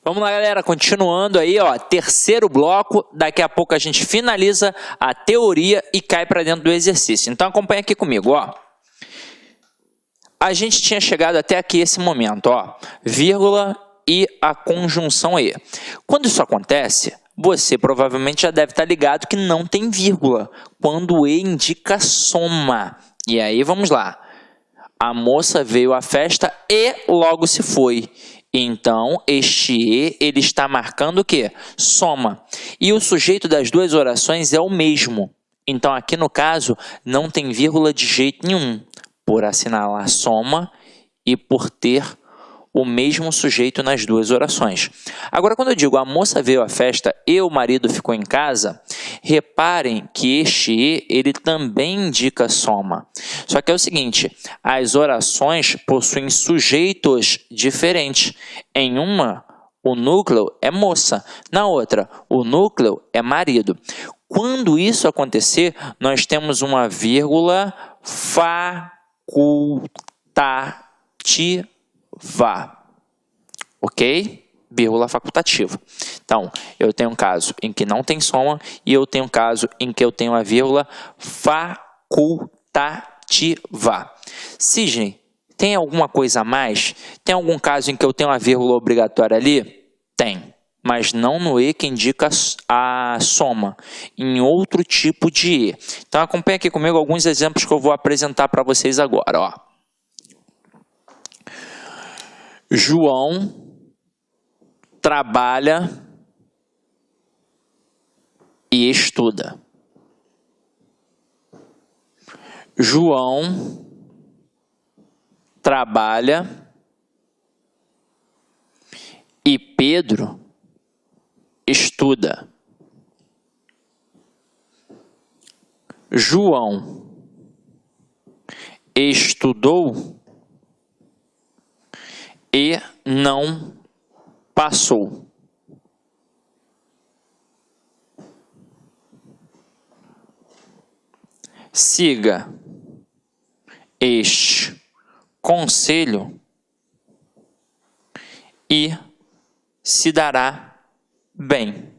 Vamos lá, galera, continuando aí, ó, terceiro bloco, daqui a pouco a gente finaliza a teoria e cai para dentro do exercício. Então acompanha aqui comigo, ó. A gente tinha chegado até aqui esse momento, ó, vírgula e a conjunção E. Quando isso acontece, você provavelmente já deve estar ligado que não tem vírgula, quando o E indica soma. E aí, vamos lá. A moça veio à festa e logo se foi. Então, este E, ele está marcando o quê? Soma. E o sujeito das duas orações é o mesmo. Então, aqui no caso, não tem vírgula de jeito nenhum, por assinalar soma e por ter o mesmo sujeito nas duas orações. Agora, quando eu digo a moça veio à festa e o marido ficou em casa, reparem que este E, ele também indica soma. Só que é o seguinte, as orações possuem sujeitos diferentes. Em uma, o núcleo é moça. Na outra, o núcleo é marido. Quando isso acontecer, nós temos uma vírgula facultativa. Ok? Vírgula facultativa. Então, eu tenho um caso em que não tem soma e eu tenho um caso em que eu tenho a vírgula facultativa. Sidney, tem alguma coisa a mais? Tem algum caso em que eu tenho uma vírgula obrigatória ali? Tem, mas não no E que indica a soma, em outro tipo de E. Então, acompanhe aqui comigo alguns exemplos que eu vou apresentar para vocês agora, ó. João trabalha e estuda. João trabalha e Pedro estuda. João estudou e não passou. Siga este conselho e se dará bem.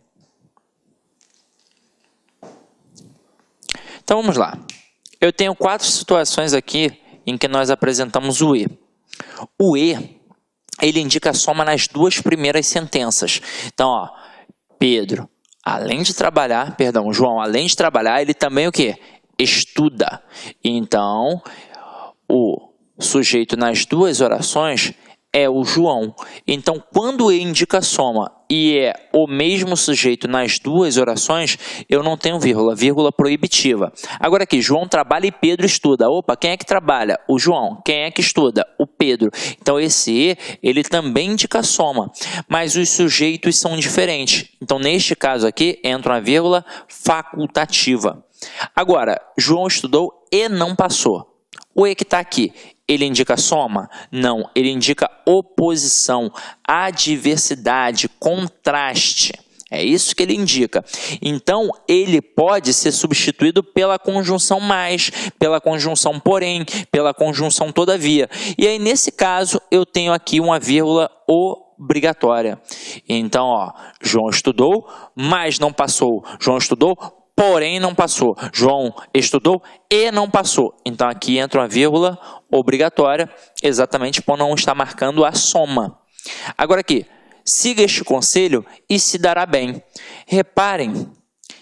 Então vamos lá. Eu tenho 4 situações aqui em que nós apresentamos o E. O E, ele indica a soma nas 2 primeiras sentenças. Então, ó, Pedro, além de trabalhar, João, além de trabalhar, ele também o quê? Estuda. Então, o sujeito nas 2 orações é o João. Então, quando E indica soma e é o mesmo sujeito nas 2 orações, eu não tenho vírgula, vírgula proibitiva. Agora aqui, João trabalha e Pedro estuda. Opa, quem é que trabalha? O João. Quem é que estuda? O Pedro. Então, esse E, ele também indica soma, mas os sujeitos são diferentes. Então, neste caso aqui, entra uma vírgula facultativa. Agora, João estudou e não passou. O E que está aqui, ele indica soma? Não, ele indica oposição, adversidade, contraste. É isso que ele indica. Então, ele pode ser substituído pela conjunção mais, pela conjunção porém, pela conjunção todavia. E aí, nesse caso, eu tenho aqui uma vírgula obrigatória. Então, ó, João estudou, mas não passou. João estudou, porém não passou. João estudou e não passou. Então, aqui entra uma vírgula obrigatória, exatamente por não estar marcando a soma. Agora aqui, siga este conselho e se dará bem. Reparem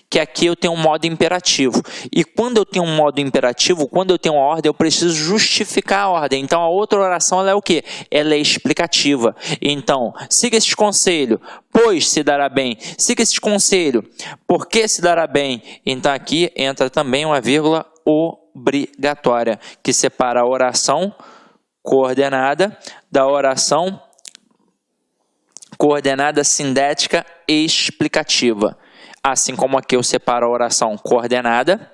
que aqui eu tenho um modo imperativo. E quando eu tenho um modo imperativo, quando eu tenho uma ordem, eu preciso justificar a ordem. Então, a outra oração, ela é o quê? Ela é explicativa. Então, siga esse conselho, pois se dará bem. Siga esse conselho, porque se dará bem. Então, aqui entra também uma vírgula obrigatória, que separa a oração coordenada da oração coordenada sindética e explicativa. Assim como aqui eu separo a oração coordenada,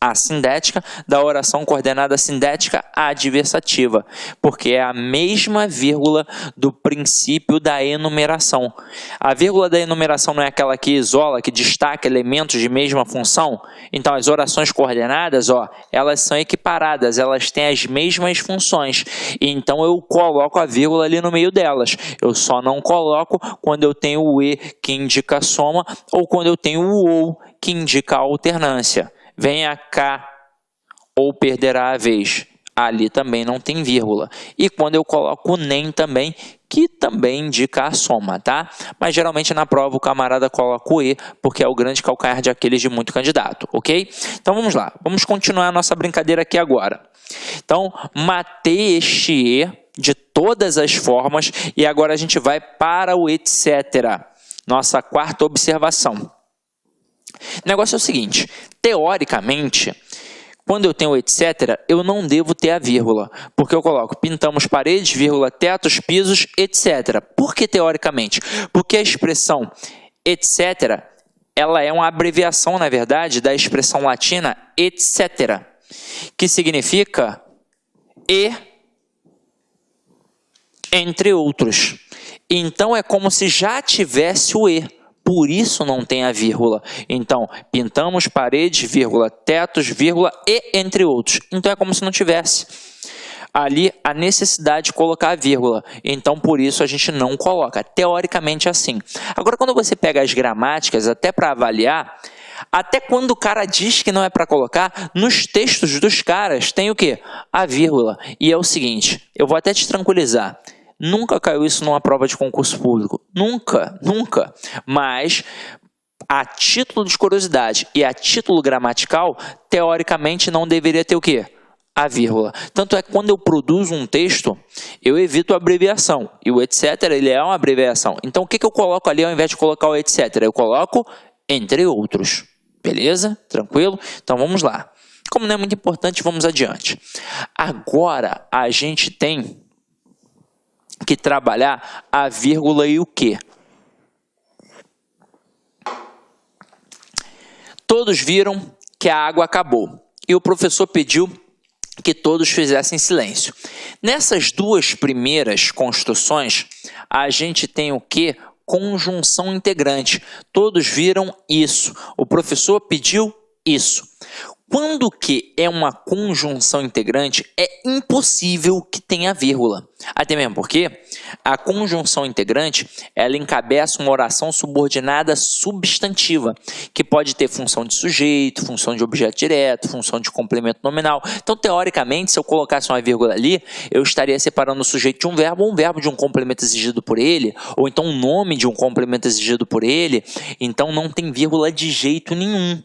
assindética, da oração coordenada sindética adversativa, porque é a mesma vírgula do princípio da enumeração. A vírgula da enumeração não é aquela que isola, que destaca elementos de mesma função? Então, as orações coordenadas, elas são equiparadas, elas têm as mesmas funções. Então, eu coloco a vírgula ali no meio delas. Eu só não coloco quando eu tenho o e, que indica a soma, ou quando eu tenho o ou, que indica a alternância. Venha cá ou perderá a vez. Ali também não tem vírgula. E quando eu coloco o nem também, que também indica a soma, tá? Mas geralmente na prova o camarada coloca o e, porque é o grande calcanhar de Aquiles de muito candidato, ok? Então vamos lá, vamos continuar a nossa brincadeira aqui agora. Então, matei este e de todas as formas e agora a gente vai para o etc. Nossa quarta observação. O negócio é o seguinte, teoricamente, quando eu tenho etc, eu não devo ter a vírgula, porque eu coloco pintamos paredes, vírgula, tetos, pisos, etc. Por que teoricamente? Porque a expressão etc, ela é uma abreviação, na verdade, da expressão latina etc, que significa e entre outros. Então, é como se já tivesse o e. Por isso não tem a vírgula. Então, pintamos paredes, vírgula, tetos, vírgula, e entre outros. Então, é como se não tivesse ali a necessidade de colocar a vírgula. Então, por isso a gente não coloca. Teoricamente é assim. Agora, quando você pega as gramáticas, até para avaliar, até quando o cara diz que não é para colocar, nos textos dos caras tem o quê? A vírgula. E é o seguinte, eu vou até te tranquilizar. Nunca caiu isso numa prova de concurso público. Nunca, nunca. Mas, a título de curiosidade e a título gramatical, teoricamente não deveria ter o quê? A vírgula. Tanto é que quando eu produzo um texto, eu evito a abreviação. E o etc, ele é uma abreviação. Então, o que eu coloco ali ao invés de colocar o etc? Eu coloco entre outros. Beleza? Tranquilo? Então, vamos lá. Como não é muito importante, vamos adiante. Agora, a gente tem que trabalhar a vírgula e o quê? Todos viram que a água acabou e o professor pediu que todos fizessem silêncio. Nessas duas primeiras construções, a gente tem o quê? Conjunção integrante. Todos viram isso. O professor pediu isso. Quando que é uma conjunção integrante, é impossível que tenha vírgula. Até mesmo porque a conjunção integrante, ela encabeça uma oração subordinada substantiva, que pode ter função de sujeito, função de objeto direto, função de complemento nominal. Então, teoricamente, se eu colocasse uma vírgula ali, eu estaria separando o sujeito de um verbo de um complemento exigido por ele, ou então o nome de um complemento exigido por ele. Então, não tem vírgula de jeito nenhum.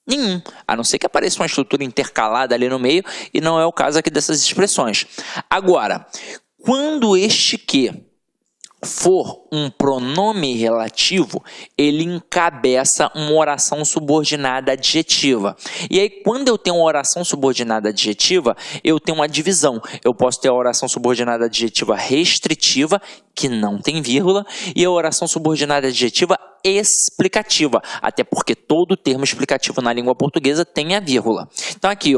Nenhum, a não ser que apareça uma estrutura intercalada ali no meio, e não é o caso aqui dessas expressões. Agora, quando este que for um pronome relativo, ele encabeça uma oração subordinada adjetiva. E aí, quando eu tenho uma oração subordinada adjetiva, eu tenho uma divisão. Eu posso ter a oração subordinada adjetiva restritiva, que não tem vírgula, e a oração subordinada adjetiva explicativa, até porque todo termo explicativo na língua portuguesa tem a vírgula. Então aqui,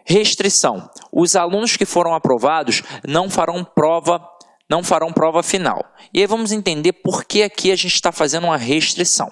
restrição. Os alunos que foram aprovados não farão prova final. E aí vamos entender por que aqui a gente está fazendo uma restrição.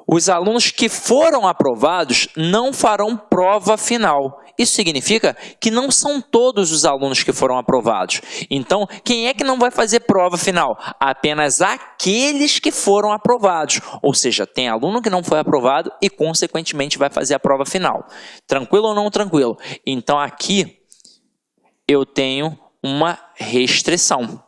Os alunos que foram aprovados não farão prova final. Isso significa que não são todos os alunos que foram aprovados. Então, quem é que não vai fazer prova final? Apenas aqueles que foram aprovados. Ou seja, tem aluno que não foi aprovado e, consequentemente, vai fazer a prova final. Tranquilo ou não tranquilo? Então, aqui eu tenho uma restrição.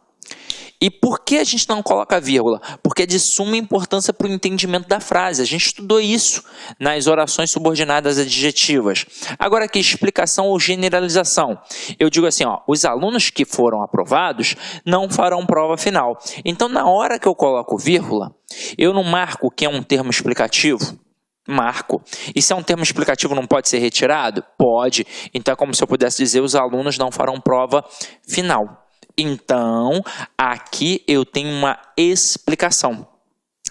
E por que a gente não coloca vírgula? Porque é de suma importância para o entendimento da frase. A gente estudou isso nas orações subordinadas adjetivas. Agora aqui, explicação ou generalização. Eu digo assim, os alunos que foram aprovados não farão prova final. Então, na hora que eu coloco vírgula, eu não marco que é um termo explicativo? Marco. E se é um termo explicativo, não pode ser retirado? Pode. Então, é como se eu pudesse dizer, os alunos não farão prova final. Então, aqui eu tenho uma explicação.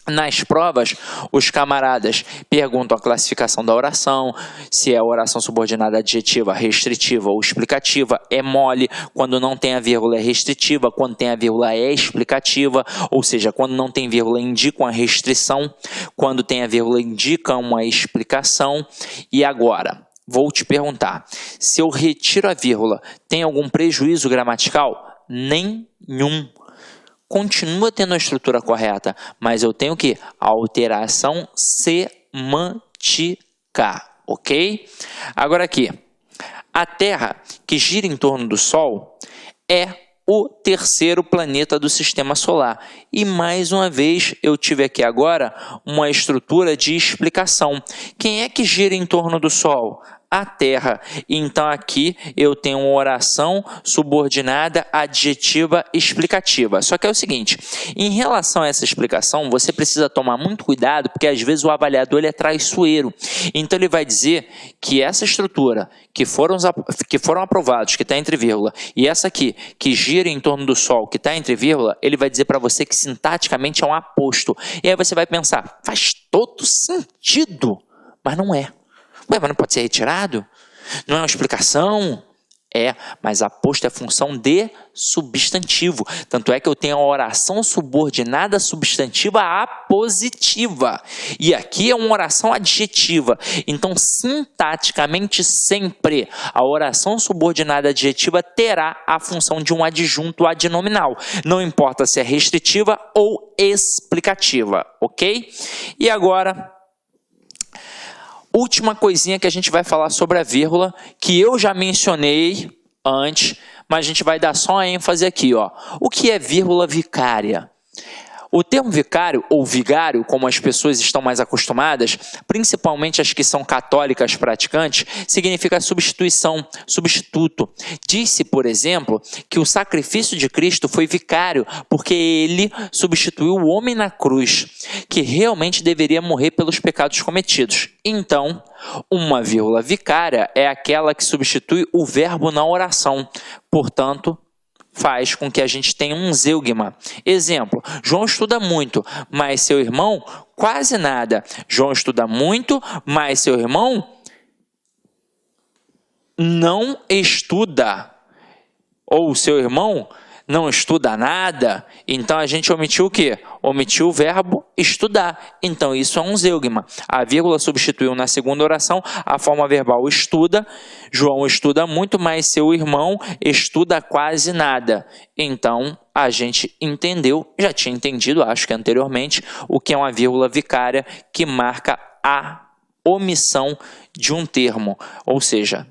Nas provas, os camaradas perguntam a classificação da oração, se é oração subordinada adjetiva, restritiva ou explicativa, é mole, quando não tem a vírgula é restritiva, quando tem a vírgula é explicativa, ou seja, quando não tem vírgula indica uma restrição, quando tem a vírgula indica uma explicação. E agora, vou te perguntar, se eu retiro a vírgula, tem algum prejuízo gramatical? Nenhum. Continua tendo a estrutura correta, mas eu tenho que alteração semântica, ok? Agora aqui, a Terra que gira em torno do Sol é o terceiro planeta do Sistema Solar. E mais uma vez eu tive aqui agora uma estrutura de explicação. Quem é que gira em torno do Sol? A Terra. Então aqui eu tenho uma oração subordinada adjetiva explicativa. Só que é o seguinte, em relação a essa explicação, você precisa tomar muito cuidado, porque às vezes o avaliador ele é traiçoeiro. Então ele vai dizer que essa estrutura que foram aprovados, que está entre vírgula, e essa aqui, que gira em torno do Sol, que está entre vírgula, ele vai dizer para você que sintaticamente é um aposto. E aí você vai pensar, faz todo sentido, mas não é. Ué, mas não pode ser retirado? Não é uma explicação? É, mas aposto é função de substantivo. Tanto é que eu tenho a oração subordinada substantiva apositiva. E aqui é uma oração adjetiva. Então, sintaticamente, sempre a oração subordinada adjetiva terá a função de um adjunto adnominal. Não importa se é restritiva ou explicativa, ok? E agora, última coisinha que a gente vai falar sobre a vírgula, que eu já mencionei antes, mas a gente vai dar só a ênfase aqui, ó. O que é vírgula vicária? O termo vicário, ou vigário, como as pessoas estão mais acostumadas, principalmente as que são católicas praticantes, significa substituição, substituto. Disse, por exemplo, que o sacrifício de Cristo foi vicário, porque ele substituiu o homem na cruz, que realmente deveria morrer pelos pecados cometidos. Então, uma vírgula vicária é aquela que substitui o verbo na oração. Portanto, faz com que a gente tenha um zeugma. Exemplo, João estuda muito, mas seu irmão quase nada. João estuda muito, mas seu irmão não estuda. Ou seu irmão não estuda nada. Então a gente omitiu o quê? Omitiu o verbo estudar. Então isso é um zeugma. A vírgula substituiu na segunda oração a forma verbal estuda. João estuda muito, mas seu irmão estuda quase nada. Então a gente entendeu, já tinha entendido, acho que anteriormente, o que é uma vírgula vicária que marca a omissão de um termo. Ou seja,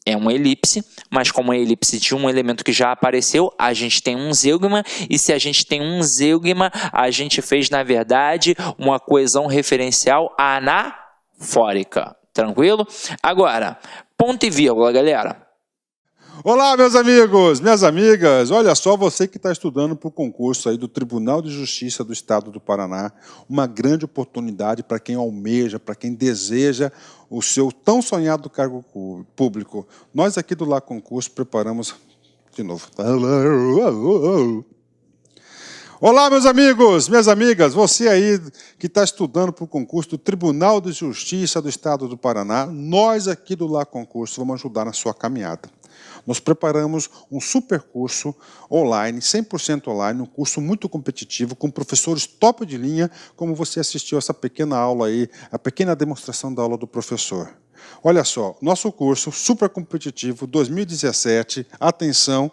é uma elipse, mas como é elipse de um elemento que já apareceu, a gente tem um zeugma, e se a gente tem um zeugma, a gente fez, na verdade, uma coesão referencial anafórica. Tranquilo? Agora, ponto e vírgula, galera. Olá, meus amigos, minhas amigas, olha só, você que está estudando para o concurso aí do Tribunal de Justiça do Estado do Paraná, uma grande oportunidade para quem almeja, para quem deseja o seu tão sonhado cargo público. Nós aqui do Lá Concurso preparamos, de novo. Olá, meus amigos, minhas amigas, você aí que está estudando para o concurso do Tribunal de Justiça do Estado do Paraná, nós aqui do Lá Concurso vamos ajudar na sua caminhada. Nós preparamos um super curso online, 100% online, um curso muito competitivo, com professores top de linha, como você assistiu essa pequena aula aí, a pequena demonstração da aula do professor. Olha só, nosso curso super competitivo 2017, atenção,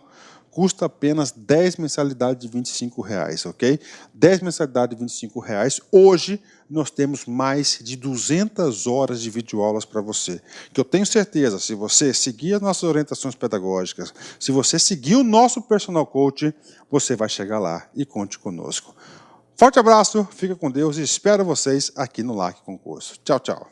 custa apenas 10 mensalidades de R$25, ok? 10 mensalidades de R$25. Hoje, nós temos mais de 200 horas de videoaulas para você. Que eu tenho certeza, se você seguir as nossas orientações pedagógicas, se você seguir o nosso personal coach, você vai chegar lá e conte conosco. Forte abraço, fica com Deus e espero vocês aqui no LAC Concurso. Tchau, tchau.